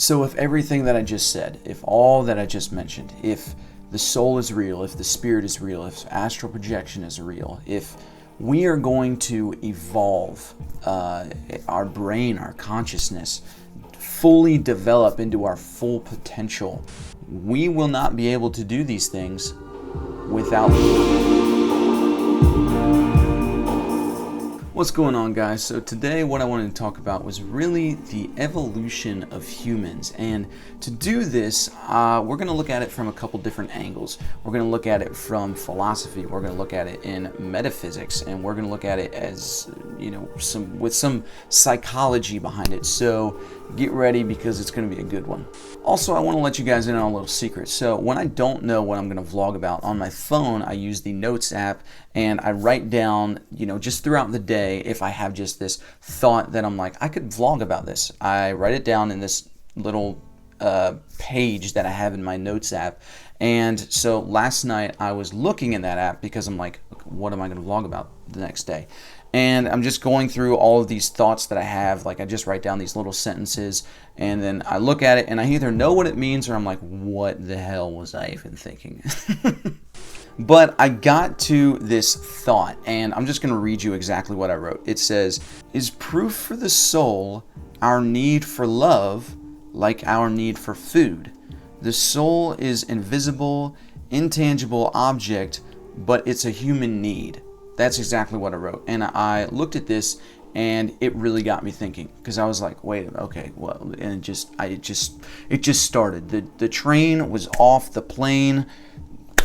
So if everything that I just said, if all that I just mentioned, if the soul is real, if the spirit is real, if astral projection is real, if we are going to evolve our brain, our consciousness, fully develop into our full potential, we will not be able to do these things without. What's going on, guys? So today what I wanted to talk about was really the evolution of humans, and to do this we're going to look at it from a couple different angles. We're going to look at it from philosophy, we're going to look at it in metaphysics, and we're going to look at it as, you know, with some psychology behind it. So get ready, because it's going to be a good one. Also, I want to let you guys in on a little secret. So when I don't know what I'm going to vlog about on my phone, I use the Notes app, and I write down, you know, just throughout the day, if I have just this thought that I'm like, I could vlog about this, I write it down in this little page that I have in my Notes app. And so last night I was looking in that app because I'm like, what am I going to vlog about the next day? And I'm just going through all of these thoughts that I have. Like, I just write down these little sentences, and then I look at it and I either know what it means, or I'm like, what the hell was I even thinking? But I got to this thought, and I'm just going to read you exactly what I wrote. It says, "Is proof for the soul our need for love like our need for food? The soul is invisible, intangible object, but it's a human need." That's exactly what I wrote. And I looked at this, and it really got me thinking, because I was like, wait, okay, well, and it just started. The train was off, the plane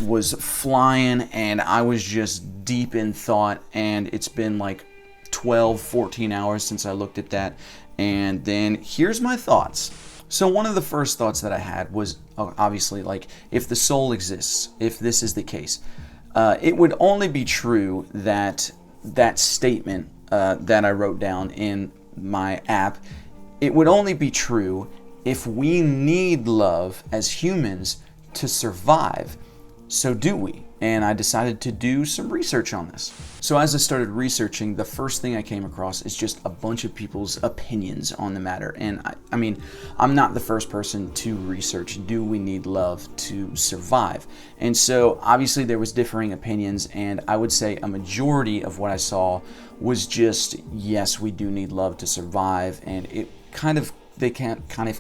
was flying, and I was just deep in thought. And it's been like 14 hours since I looked at that. And then here's my thoughts. So one of the first thoughts that I had was, obviously, like, if the soul exists, if this is the case, it would only be true that statement that I wrote down in my app, it would only be true if we need love as humans to survive. So do we? And I decided to do some research on this. So as I started researching, the first thing I came across is just a bunch of people's opinions on the matter. And I mean, I'm not the first person to research, do we need love to survive? And so obviously there was differing opinions, and I would say a majority of what I saw was just, yes, we do need love to survive. And it kind of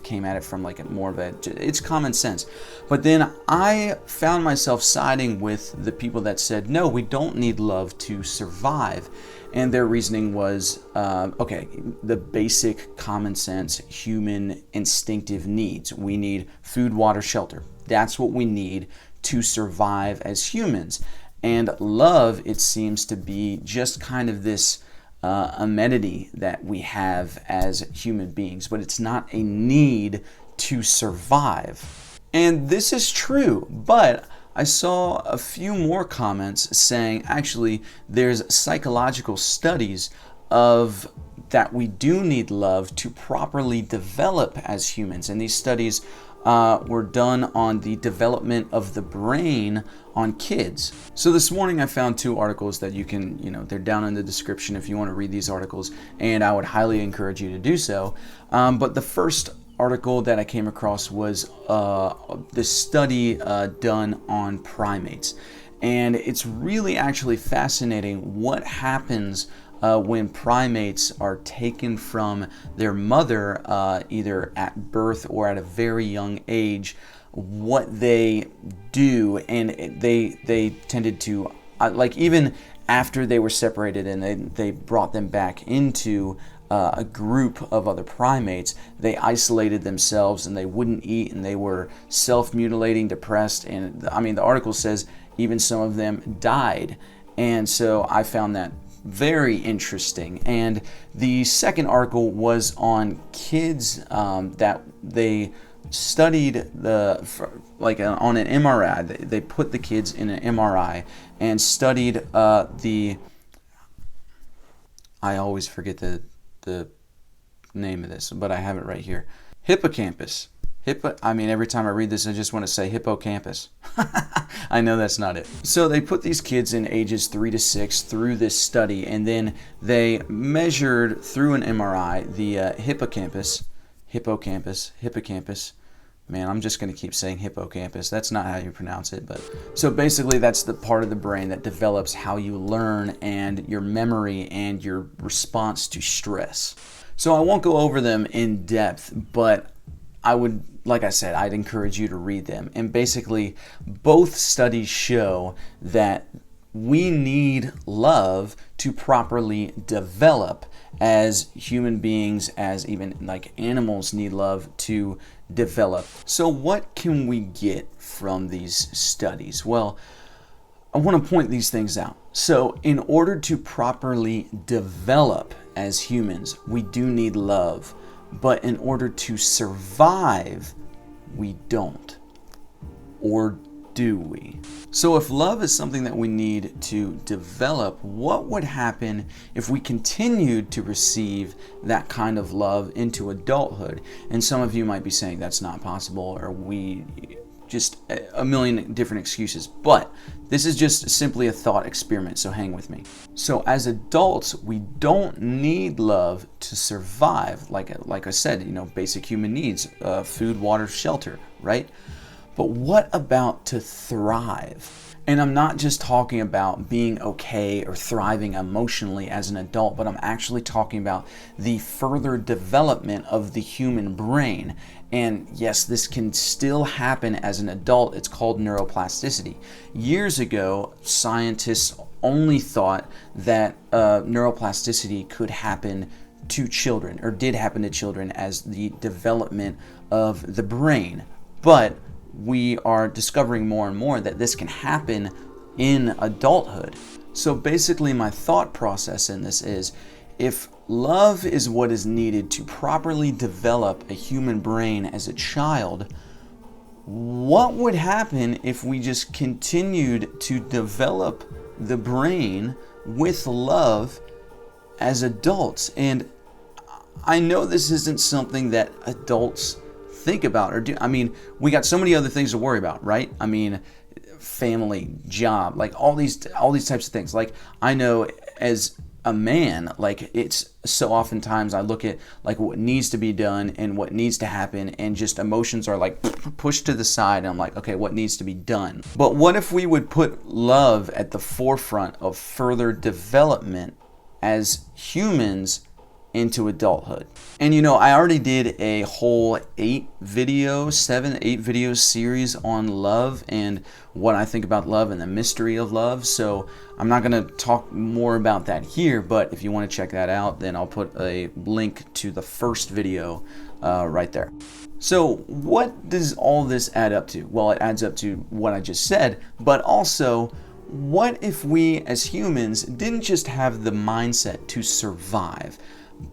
came at it from like more of it's common sense. But then I found myself siding with the people that said, no, we don't need love to survive. And their reasoning was, okay, the basic common sense human instinctive needs. We need food, water, shelter. That's what we need to survive as humans. And love, it seems to be just kind of this amenity that we have as human beings, but it's not a need to survive. And this is true, but I saw a few more comments saying, actually, there's psychological studies of that we do need love to properly develop as humans. And these studies were done on the development of the brain on kids. So this morning I found two articles that you can, they're down in the description if you want to read these articles, and I would highly encourage you to do so. But the first article that I came across was the study done on primates. And it's really actually fascinating what happens when primates are taken from their mother, either at birth or at a very young age, what they do. And they tended to, like, even after they were separated and they brought them back into a group of other primates, they isolated themselves and they wouldn't eat, and they were self-mutilating, depressed. And I mean, the article says even some of them died. And so I found that very interesting. And the second article was on kids that they studied on an MRI. They put the kids in an MRI and studied I always forget the name of this, but I have it right here. Hippocampus. Every time I read this, I just want to say hippocampus. I know that's not it. So they put these kids in ages 3 to 6 through this study, and then they measured through an MRI the hippocampus hippocampus. Man, I'm just going to keep saying hippocampus. That's not how you pronounce it, but so basically that's the part of the brain that develops how you learn and your memory and your response to stress. So I won't go over them in depth, but like I said, I'd encourage you to read them. And basically, both studies show that we need love to properly develop as human beings, as even like animals need love to develop. So what can we get from these studies? Well, I want to point these things out. So in order to properly develop as humans, we do need love. But in order to survive, we don't. Or do we? So if love is something that we need to develop, what would happen if we continued to receive that kind of love into adulthood? And some of you might be saying that's not possible, or we just a million different excuses. But this is just simply a thought experiment, so hang with me. So as adults, we don't need love to survive. Like I said, basic human needs, food, water, shelter, right? But what about to thrive? And I'm not just talking about being okay or thriving emotionally as an adult, but I'm actually talking about the further development of the human brain. And yes, this can still happen as an adult. It's called neuroplasticity. Years ago, scientists only thought that neuroplasticity could happen to children, or did happen to children, as the development of the brain. But we are discovering more and more that this can happen in adulthood. So basically, my thought process in this is, if love is what is needed to properly develop a human brain as a child, what would happen if we just continued to develop the brain with love as adults? And I know this isn't something that adults think about or do. I mean, we got so many other things to worry about, right? I mean, family, job, like all these types of things. Like, I know as a man, like, it's so oftentimes I look at like what needs to be done and what needs to happen, and just emotions are like pushed to the side, and I'm like, okay, what needs to be done? But what if we would put love at the forefront of further development as humans into adulthood? And I already did a whole 7-8-video series on love and what I think about love and the mystery of love. So I'm not going to talk more about that here, but if you want to check that out, then I'll put a link to the first video right there. So what does all this add up to? Well, it adds up to what I just said, but also, what if we as humans didn't just have the mindset to survive,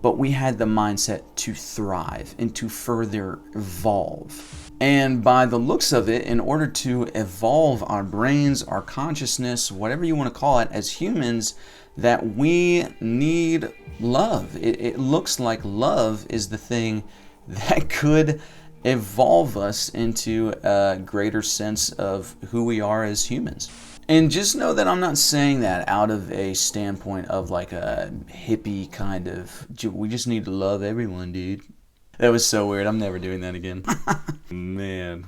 but we had the mindset to thrive and to further evolve? And by the looks of it, in order to evolve our brains, our consciousness, whatever you want to call it, as humans, that we need love. It looks like love is the thing that could evolve us into a greater sense of who we are as humans. And just know that I'm not saying that out of a standpoint of like a hippie kind of, we just need to love everyone, dude. That was so weird. I'm never doing that again. Man,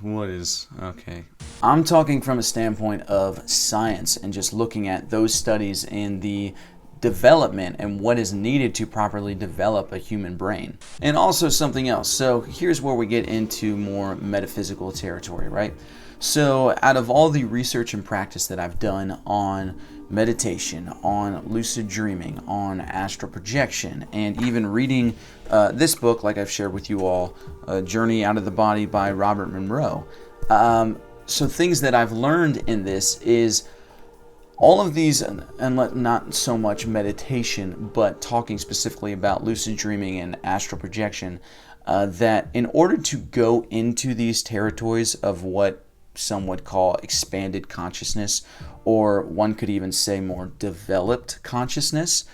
okay. I'm talking from a standpoint of science and just looking at those studies in the development and what is needed to properly develop a human brain. And also something else. So here's where we get into more metaphysical territory, right? So out of all the research and practice that I've done on meditation, on lucid dreaming, on astral projection, and even reading this book, like I've shared with you all, Journey Out of the Body by Robert Monroe. So things that I've learned in this is all of these, and not so much meditation, but talking specifically about lucid dreaming and astral projection, that in order to go into these territories of what some would call expanded consciousness, or one could even say more developed consciousness,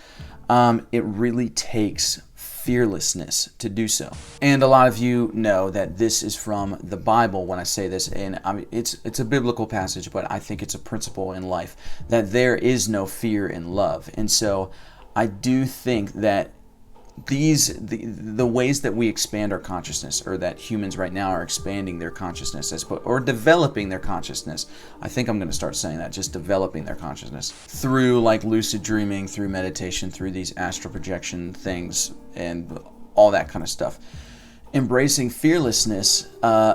it really takes fearlessness to do so. And a lot of you know that this is from the Bible when I say this, and I mean, it's a biblical passage, but I think it's a principle in life that there is no fear in love. And so I do think that the ways that we expand our consciousness, or that humans right now are expanding their consciousness, or developing their consciousness. I think I'm going to start saying that, just developing their consciousness through like lucid dreaming, through meditation, through these astral projection things, and all that kind of stuff. Embracing fearlessness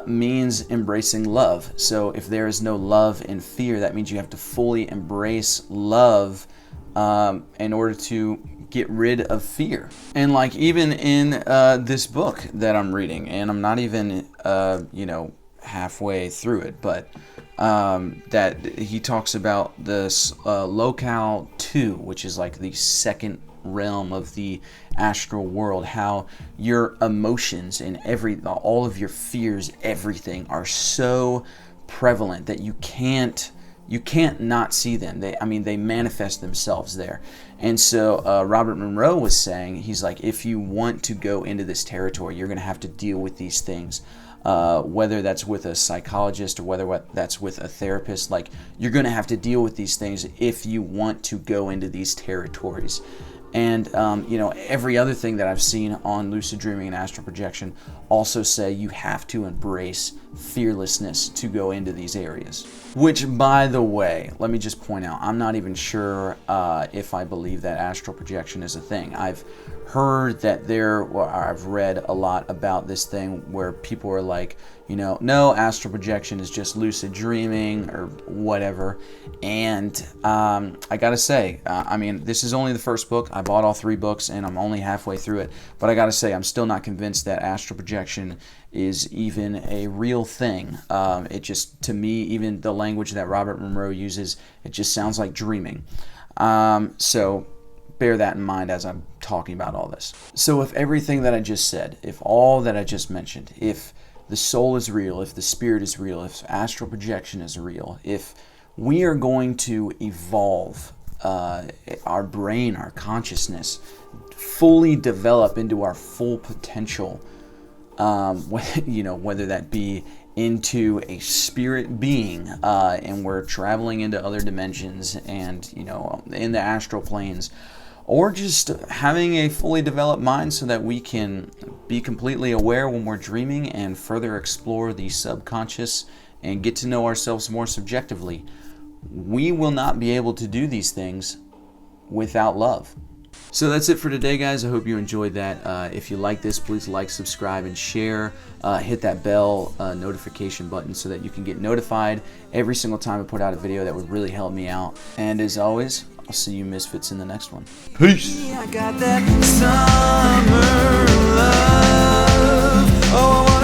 means embracing love. So if there is no love and fear, that means you have to fully embrace love in order to get rid of fear. And like even in this book that I'm reading, and I'm not even halfway through it, but that he talks about this locale 2, which is like the second realm of the astral world, how your emotions and all of your fears, everything, are so prevalent that you can't not see them. They manifest themselves there. And so Robert Monroe was saying, he's like, if you want to go into this territory, you're going to have to deal with these things. Whether that's with a psychologist or whether that's with a therapist, like, you're going to have to deal with these things if you want to go into these territories. And every other thing that I've seen on lucid dreaming and astral projection also say you have to embrace fearlessness to go into these areas. Which, by the way, let me just point out, I'm not even sure if I believe that astral projection is a thing. I've heard that I've read a lot about this thing where people are like, no, astral projection is just lucid dreaming or whatever. And I gotta say, this is only the first book. I bought all 3 books and I'm only halfway through it. But I gotta say, I'm still not convinced that astral projection is even a real thing. It just, to me, even the language that Robert Monroe uses, it just sounds like dreaming. So bear that in mind as I'm talking about all this. So if everything that I just said, if all that I just mentioned, if the soul is real, if the spirit is real, if astral projection is real, if we are going to evolve our brain, our consciousness, fully develop into our full potential, whether that be into a spirit being, and we're traveling into other dimensions and, in the astral planes, or just having a fully developed mind so that we can be completely aware when we're dreaming and further explore the subconscious and get to know ourselves more subjectively, we will not be able to do these things without love. So that's it for today, guys. I hope you enjoyed that. If you like this, please like, subscribe, and share. Hit that bell notification button so that you can get notified every single time I put out a video. That would really help me out. And as always, I'll see you misfits in the next one. Peace. I got that summer love. Oh,